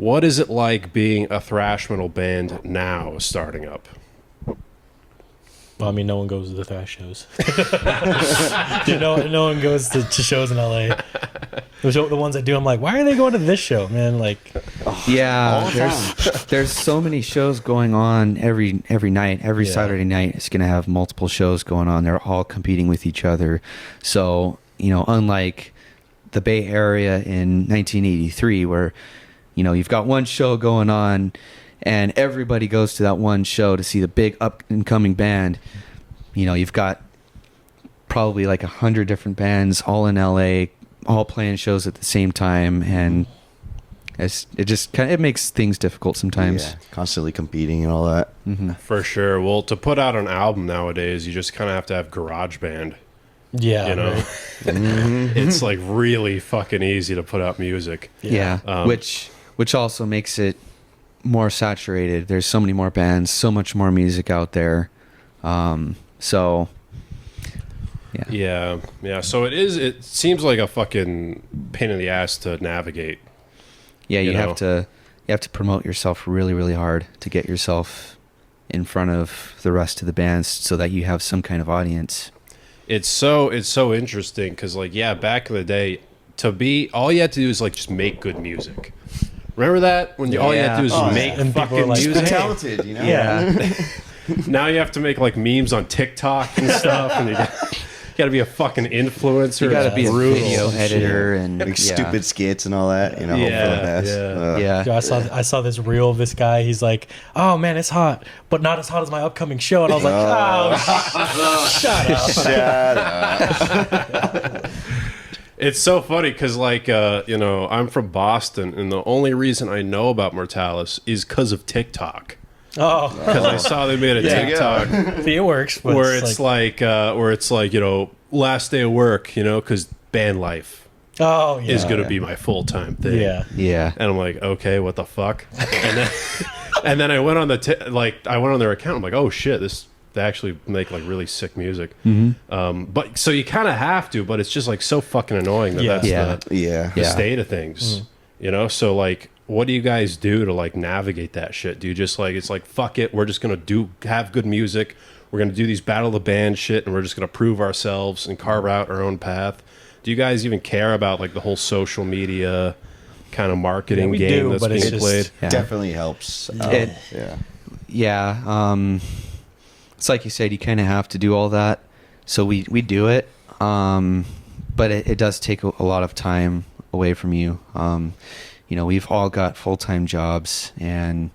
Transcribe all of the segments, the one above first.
What is it like being a thrash metal band now starting up? Well, I mean, no one goes to the thrash shows. Dude, no one goes to shows in LA. The ones that do, I'm like, why are they going to this show, man? Like, there's so many shows going on every night. Every Saturday night, it's gonna have multiple shows going on. They're all competing with each other. So unlike the Bay Area in 1983, where you've got one show going on, and everybody goes to that one show to see the big up and coming band. You've got probably like 100 different bands all in LA, all playing shows at the same time, and it makes things difficult sometimes. Yeah, constantly competing and all that. Mm-hmm. For sure. Well, to put out an album nowadays, you just kind of have to have GarageBand. yeah, You know, right. it's like really fucking easy to put out music. Yeah, which also makes it more saturated. There's so many more bands, so much more music out there. So Yeah. So it seems like a fucking pain in the ass to navigate. yeah, you know. have to promote yourself really, really hard to get yourself in front of the rest of the bands so that you have some kind of audience. It's so interesting because back in the day, all you had to do is just make good music. Remember that when all you had to do is make And people fucking are like, music. Talented, Yeah. Now you have to make memes on TikTok and stuff, and you got to be a fucking influencer. You got to It's be a brutal. video editor and like stupid skits and all that. Yeah, hope for the best. yeah. Yeah. I saw this reel of this guy. He's like, "Oh man, it's hot, but not as hot as my upcoming show." And I was like, "Oh, shut up!" It's so funny because, I'm from Boston, and the only reason I know about Mortalis is because of TikTok. Oh, Because I saw they made a TikTok it works. But where it's last day of work, because band life oh yeah, is going to be my full-time thing. yeah. Yeah. And I'm like, okay, what the fuck? And then I went on I went on their account. I'm like, oh shit, they actually make really sick music. Mm-hmm. But so you kind of have to, but it's just so fucking annoying that that's the state of things. So what do you guys do to navigate that shit? Do you just it's fuck it, we're just gonna have good music, we're gonna do these battle of the band shit, and we're just gonna prove ourselves and carve out our own path? Do you guys even care about the whole social media kind of marketing we game do, that's but it's being just- played? Yeah. Definitely helps. Yeah. It's like you said, you kind of have to do all that. So we do it. But it does take a lot of time away from you. We've all got full-time jobs, and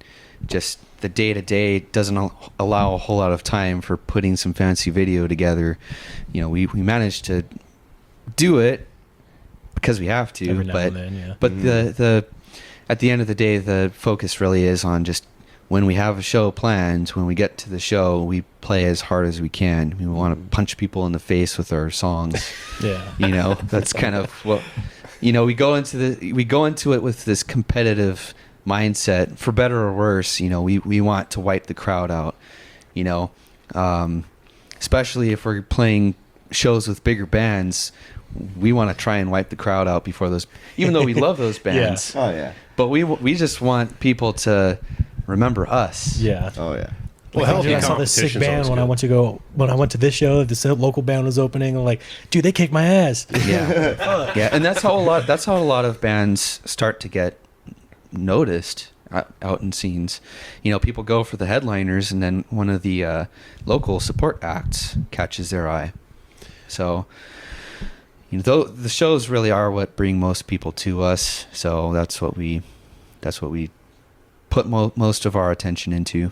just the day-to-day doesn't allow a whole lot of time for putting some fancy video together. We managed to do it because we have to, Every now but and then, yeah. but the at the end of the day, the focus really is on just when we have a show planned, when we get to the show, we play as hard as we can. We want to punch people in the face with our songs. Yeah. That's kind of what we go into it with this competitive mindset, for better or worse. We want to wipe the crowd out. Especially if we're playing shows with bigger bands, we want to try and wipe the crowd out before those. Even though we love those bands, Oh yeah. but we just want people to remember us. Yeah. Oh yeah. Well, hell, I saw this sick competition's band always when I went to this show. This local band was opening. I'm like, dude, they kicked my ass. Yeah, yeah, and that's how a lot of bands start to get noticed out in scenes. People go for the headliners, and then one of the local support acts catches their eye. So, the shows really are what bring most people to us. So that's what we put most of our attention into.